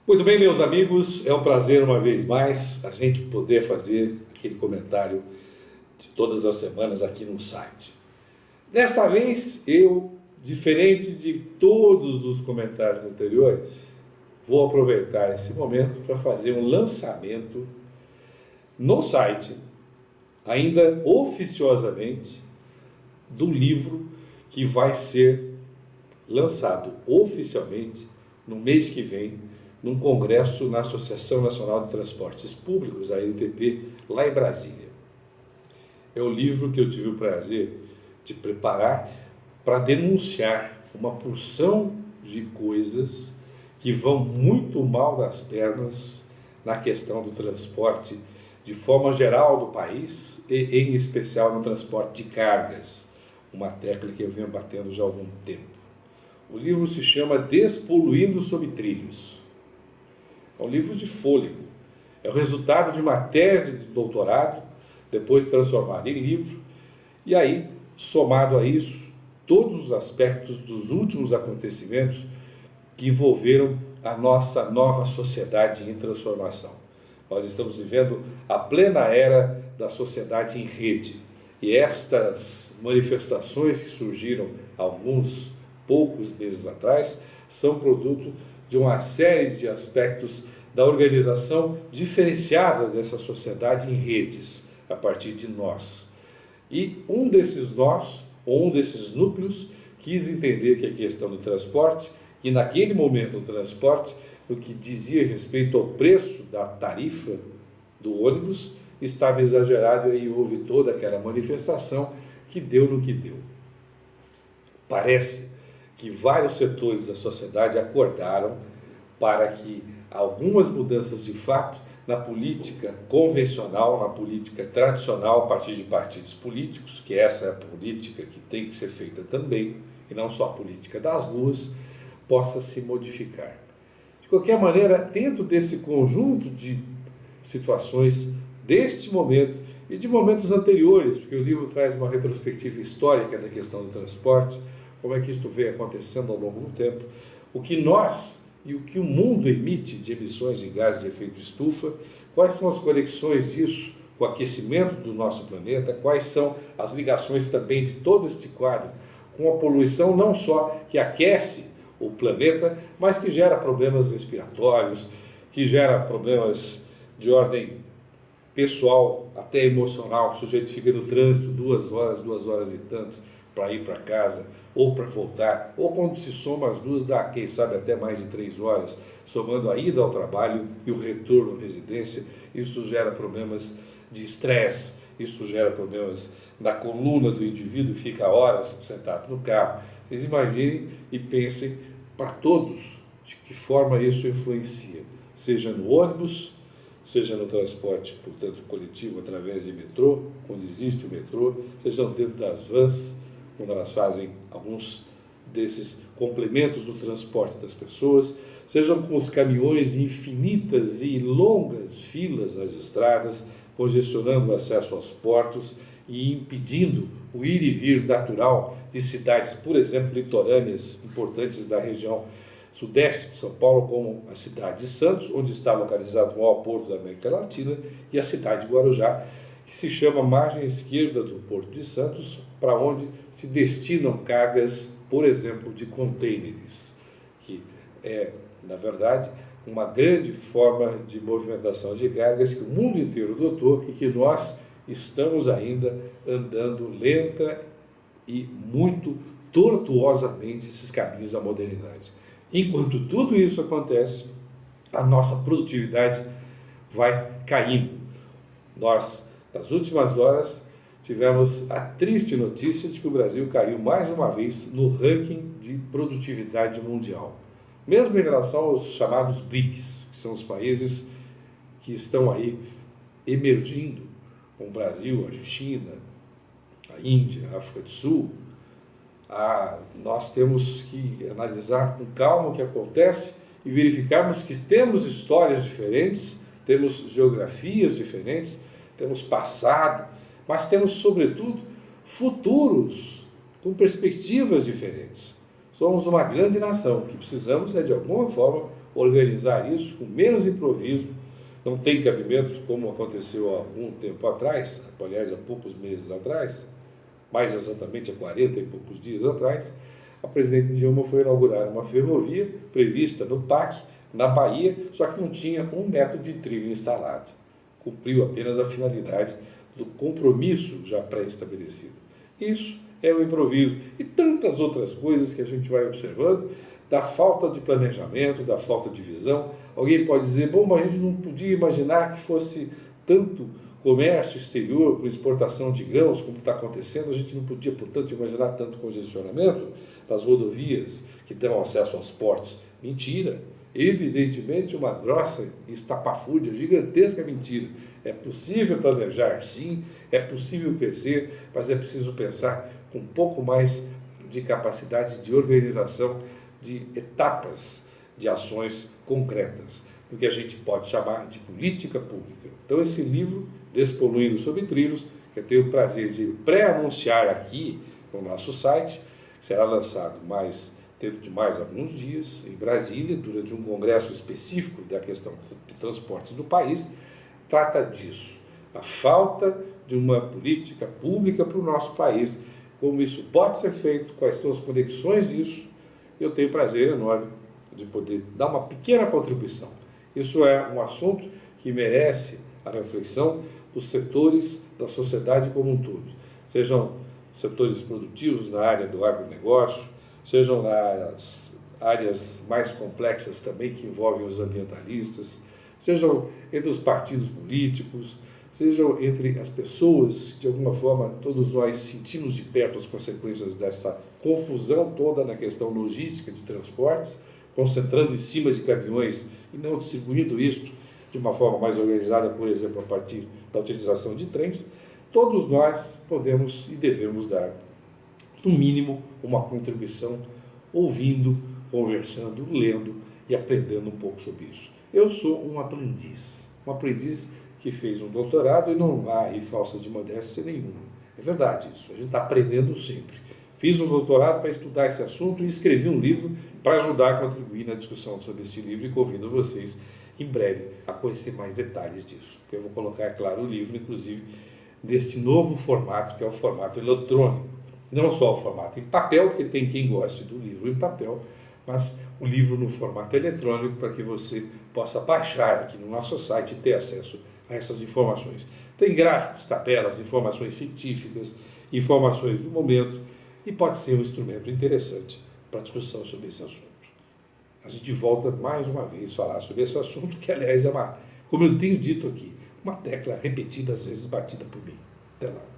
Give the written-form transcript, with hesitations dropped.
Muito bem, meus amigos, é um prazer uma vez mais a gente poder fazer aquele comentário de todas as semanas aqui no site. Desta vez, diferente de todos os comentários anteriores, vou aproveitar esse momento para fazer um lançamento no site, ainda oficiosamente, do livro que vai ser lançado oficialmente no mês que vem, num congresso na Associação Nacional de Transportes Públicos, a ANTP, lá em Brasília. É o livro que eu tive o prazer de preparar para denunciar uma porção de coisas que vão muito mal das pernas na questão do transporte de forma geral do país e em especial no transporte de cargas, uma tecla que eu venho batendo já há algum tempo. O livro se chama Despoluindo sob Trilhos. É um livro de fôlego. É o resultado de uma tese de doutorado, depois transformada em livro, e aí, somado a isso, todos os aspectos dos últimos acontecimentos que envolveram a nossa nova sociedade em transformação. Nós estamos vivendo a plena era da sociedade em rede. E estas manifestações que surgiram alguns poucos meses atrás são produto de uma série de aspectos da organização diferenciada dessa sociedade em redes, a partir de nós. E um desses nós, ou um desses núcleos, quis entender que a questão do transporte, e naquele momento o transporte, no que dizia respeito ao preço da tarifa do ônibus, estava exagerado e aí houve toda aquela manifestação que deu no que deu. Parece que vários setores da sociedade acordaram para que algumas mudanças de fato na política convencional, na política tradicional a partir de partidos políticos, que essa é a política que tem que ser feita também, e não só a política das ruas, possa se modificar. De qualquer maneira, dentro desse conjunto de situações deste momento e de momentos anteriores, porque o livro traz uma retrospectiva histórica da questão do transporte, como é que isto vem acontecendo ao longo do tempo, o que nós e o que o mundo emite de emissões de gases de efeito estufa, quais são as conexões disso com o aquecimento do nosso planeta, quais são as ligações também de todo este quadro com a poluição não só que aquece o planeta, mas que gera problemas respiratórios, que gera problemas de ordem pessoal, até emocional. O sujeito fica no trânsito 2 horas e tanto, para ir para casa ou para voltar, ou quando se soma as duas, dá, quem sabe, até mais de 3 horas, somando a ida ao trabalho e o retorno à residência. Isso gera problemas de estresse, isso gera problemas na coluna do indivíduo, fica horas sentado no carro. Vocês imaginem e pensem para todos de que forma isso influencia, seja no ônibus, seja no transporte, portanto, coletivo, através de metrô, quando existe o metrô, seja dentro das vans, quando elas fazem alguns desses complementos do transporte das pessoas, sejam com os caminhões em infinitas e longas filas nas estradas, congestionando o acesso aos portos e impedindo o ir e vir natural de cidades, por exemplo, litorâneas importantes da região sudeste de São Paulo, como a cidade de Santos, onde está localizado o maior porto da América Latina, e a cidade de Guarujá, que se chama margem esquerda do Porto de Santos, para onde se destinam cargas, por exemplo, de contêineres, que é, na verdade, uma grande forma de movimentação de cargas que o mundo inteiro adotou e que nós estamos ainda andando lenta e muito tortuosamente esses caminhos da modernidade. Enquanto tudo isso acontece, a nossa produtividade vai caindo. Nós, nas últimas horas, tivemos a triste notícia de que o Brasil caiu mais uma vez no ranking de produtividade mundial. Mesmo em relação aos chamados BRICS, que são os países que estão aí emergindo, com o Brasil, a China, a Índia, a África do Sul, nós temos que analisar com calma o que acontece e verificarmos que temos histórias diferentes, temos geografias diferentes, temos passado, mas temos, sobretudo, futuros com perspectivas diferentes. Somos uma grande nação, o que precisamos é, de alguma forma, organizar isso com menos improviso. Não tem cabimento, como aconteceu há algum tempo atrás, aliás, há poucos meses atrás, mais exatamente há 40 e poucos dias atrás, a presidente Dilma foi inaugurar uma ferrovia prevista no PAC, na Bahia, só que não tinha um metro de trilho instalado. Cumpriu apenas a finalidade do compromisso já pré-estabelecido. Isso é o improviso e tantas outras coisas que a gente vai observando, da falta de planejamento, da falta de visão. Alguém pode dizer, bom, mas a gente não podia imaginar que fosse tanto comércio exterior por exportação de grãos, como está acontecendo, a gente não podia, portanto, imaginar tanto congestionamento nas rodovias que dão acesso aos portos. Mentira! Evidentemente, uma grossa e estapafúrdia, gigantesca mentira. É possível planejar, sim, é possível crescer, mas é preciso pensar com um pouco mais de capacidade de organização de etapas de ações concretas, o que a gente pode chamar de política pública. Então, esse livro, Despoluindo Sob Trilhos, que eu tenho o prazer de pré-anunciar aqui no nosso site, será lançado dentro de mais alguns dias, em Brasília, durante um congresso específico da questão de transportes do país, trata disso, a falta de uma política pública para o nosso país, como isso pode ser feito, quais são as conexões disso. Eu tenho prazer enorme de poder dar uma pequena contribuição. Isso é um assunto que merece a reflexão dos setores da sociedade como um todo, sejam setores produtivos na área do agronegócio, sejam nas áreas mais complexas também que envolvem os ambientalistas, sejam entre os partidos políticos, sejam entre as pessoas, de alguma forma todos nós sentimos de perto as consequências dessa confusão toda na questão logística de transportes, concentrando em cima de caminhões e não distribuindo isto de uma forma mais organizada, por exemplo, a partir da utilização de trens. Todos nós podemos e devemos dar, no mínimo, uma contribuição, ouvindo, conversando, lendo e aprendendo um pouco sobre isso. Eu sou um aprendiz que fez um doutorado e não há aí falsa de modéstia nenhuma. É verdade isso, a gente está aprendendo sempre. Fiz um doutorado para estudar esse assunto e escrevi um livro para ajudar a contribuir na discussão sobre este livro e convido vocês, em breve, a conhecer mais detalhes disso. Eu vou colocar, é claro, o livro, inclusive, deste novo formato, que é o formato eletrônico. Não só o formato em papel, porque tem quem goste do livro em papel, mas o livro no formato eletrônico para que você possa baixar aqui no nosso site e ter acesso a essas informações. Tem gráficos, tabelas, informações científicas, informações do momento e pode ser um instrumento interessante para a discussão sobre esse assunto. A gente volta mais uma vez a falar sobre esse assunto, que aliás é como eu tenho dito aqui, uma tecla repetida, às vezes batida por mim. Até lá.